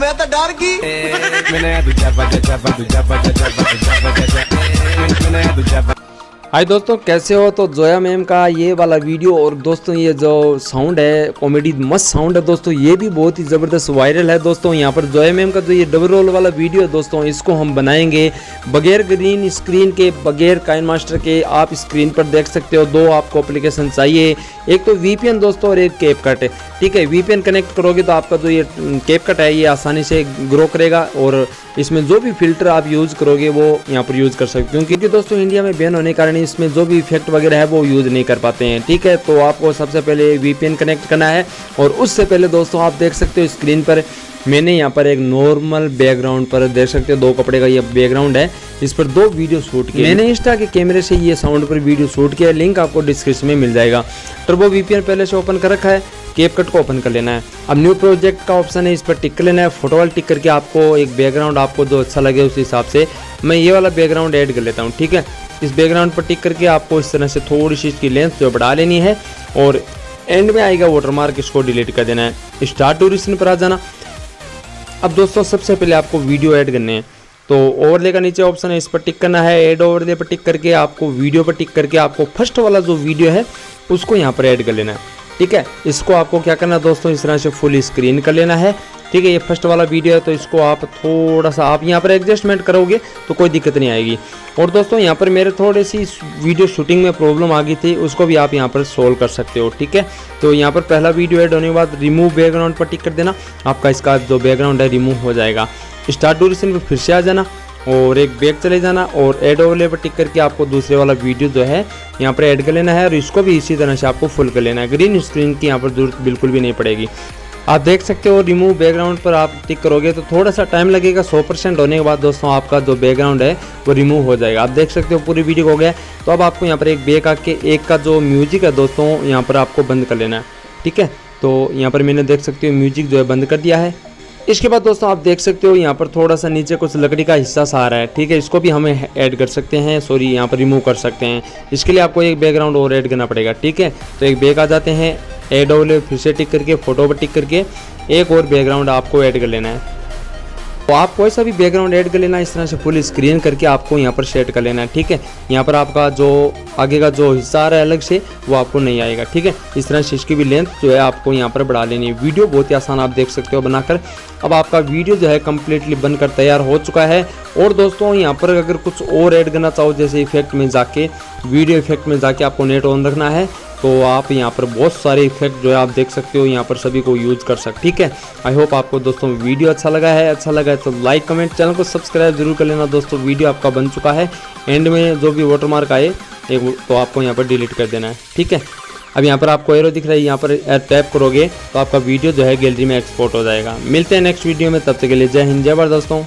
मैं तो डर गई। हाय दोस्तों, कैसे हो? तो जोया मैम का ये वाला वीडियो और दोस्तों ये जो साउंड है, कॉमेडी मस्त साउंड है दोस्तों, ये भी बहुत ही ज़बरदस्त वायरल है दोस्तों। यहाँ पर जोया मैम का जो ये डबल रोल वाला वीडियो है दोस्तों, इसको हम बनाएंगे बगैर ग्रीन स्क्रीन के, बगैर काइनमास्टर के। आप स्क्रीन पर देख सकते हो, दो आपको एप्लीकेशन चाहिए, एक तो VPN दोस्तों और एक कैपकट है। ठीक है, VPN कनेक्ट करोगे तो आपका जो ये कैपकट है ये आसानी से ग्रो करेगा और इसमें जो भी फिल्टर आप यूज़ करोगे वो यहाँ पर यूज़ कर सकते हो, क्योंकि दोस्तों इंडिया में बैन होने के कारण इसमें जो भी इफेक्ट वगैरह है वो यूज़ नहीं कर पाते हैं। ठीक है, तो आपको सबसे पहले VPN कनेक्ट करना है और उससे पहले दोस्तों आप देख सकते हो स्क्रीन पर मैंने यहाँ पर एक नॉर्मल बैकग्राउंड पर देख सकते हो, दो कपड़े का ये बैकग्राउंड है, इस पर दो वीडियो शूट किए। मैंने इंस्टा के कैमरे से ये साउंड पर वीडियो शूट किया, लिंक आपको डिस्क्रिप्शन में मिल जाएगा। टर्बो VPN पहले से ओपन कर रखा है, कैपकट को ओपन कर लेना है। अब न्यू प्रोजेक्ट का ऑप्शन है, इस पर टिक कर लेना है। फोटो वाला टिक करके आपको एक बैकग्राउंड आपको जो अच्छा लगे उस हिसाब से मैं ये वाला बैकग्राउंड ऐड कर लेता हूँ। ठीक है, इस बैकग्राउंड पर टिक करके आपको इस तरह से थोड़ी सी इसकी लेंथ जो बढ़ा लेनी है और एंड में आएगा वाटरमार्क, इसको डिलीट कर देना है। स्टार्ट ड्यूरेशन पर आ जाना। अब दोस्तों सबसे पहले आपको वीडियो ऐड करने हैं, तो ओवरले का नीचे ऑप्शन है, इस पर टिक करना है। ऐड ओवरले पर टिक करके आपको वीडियो पर टिक करके आपको फर्स्ट वाला जो वीडियो है उसको यहाँ पर ऐड कर लेना है। ठीक है, इसको आपको क्या करना है दोस्तों, इस तरह से फुल स्क्रीन कर लेना है। ठीक है, ये फर्स्ट वाला वीडियो है तो इसको आप थोड़ा सा आप यहाँ पर एडजस्टमेंट करोगे तो कोई दिक्कत नहीं आएगी। और दोस्तों यहाँ पर मेरे थोड़ी सी वीडियो शूटिंग में प्रॉब्लम आ गई थी, उसको भी आप यहाँ पर सोल्व कर सकते हो। ठीक है, तो यहाँ पर पहला वीडियो ऐड होने के बाद रिमूव बैकग्राउंड पर टिक कर देना, आपका इसका जो बैकग्राउंड है रिमूव हो जाएगा। स्टार्ट ड्यूरेशन पर फिर से आ जाना और एक बैक चले जाना और ऐड ओवरले पर टिक करके आपको दूसरे वाला वीडियो जो है यहाँ पर ऐड कर लेना है और इसको भी इसी तरह से आपको फुल कर लेना है। ग्रीन स्क्रीन की यहाँ पर जरूरत बिल्कुल भी नहीं पड़ेगी। आप देख सकते हो रिमूव बैकग्राउंड पर आप टिक करोगे तो थोड़ा सा टाइम लगेगा, 100% होने के बाद दोस्तों आपका जो बैकग्राउंड है वो रिमूव हो जाएगा। आप देख सकते हो पूरी वीडियो हो गया। तो अब आपको यहाँ पर एक बैक आके एक का जो म्यूजिक है दोस्तों यहाँ पर आपको बंद कर लेना है। ठीक है, तो यहाँ पर मैंने देख सकते हो म्यूजिक जो है बंद कर दिया है। इसके बाद दोस्तों आप देख सकते हो यहाँ पर थोड़ा सा नीचे कुछ लकड़ी का हिस्सा सा आ रहा है। ठीक है, इसको भी हमें ऐड कर सकते हैं, सॉरी यहाँ पर रिमूव कर सकते हैं। इसके लिए आपको एक बैकग्राउंड और ऐड करना पड़ेगा। ठीक है, तो एक बैक आ जाते हैं, ऐड ओवरले फिर से टिक करके फोटो पर टिक करके एक और बैकग्राउंड आपको ऐड कर लेना है। तो आप कोई सा भी बैकग्राउंड ऐड कर लेना, इस तरह से फुल स्क्रीन करके आपको यहाँ पर सेट कर लेना है। ठीक है, यहाँ पर आपका जो आगे का जो हिस्सा आ रहा है अलग से वो आपको नहीं आएगा। ठीक है, इस तरह से इसकी भी लेंथ जो है आपको यहाँ पर बढ़ा लेनी है। वीडियो बहुत ही आसान आप देख सकते हो बनाकर। अब आपका वीडियो जो है कम्प्लीटली बनकर तैयार हो चुका है। और दोस्तों यहाँ पर अगर कुछ और ऐड करना चाहो, जैसे इफेक्ट में जाके वीडियो इफेक्ट में जाके आपको नेट ऑन रखना है, तो आप यहाँ पर बहुत सारे इफेक्ट जो है आप देख सकते हो, यहाँ पर सभी को यूज़ कर सकते। ठीक है, आई होप आपको दोस्तों वीडियो अच्छा लगा है तो लाइक कमेंट चैनल को सब्सक्राइब जरूर कर लेना दोस्तों। वीडियो आपका बन चुका है, एंड में जो भी वाटरमार्क आए एक तो आपको यहाँ पर डिलीट कर देना है। ठीक है, अब यहाँ पर आपको एरो दिख रहा है, यहाँ पर टैप करोगे तो आपका वीडियो जो है गैलरी में एक्सपोर्ट हो जाएगा। मिलते हैं नेक्स्ट वीडियो में, तब तक के लिए जय हिंद जय भारत दोस्तों।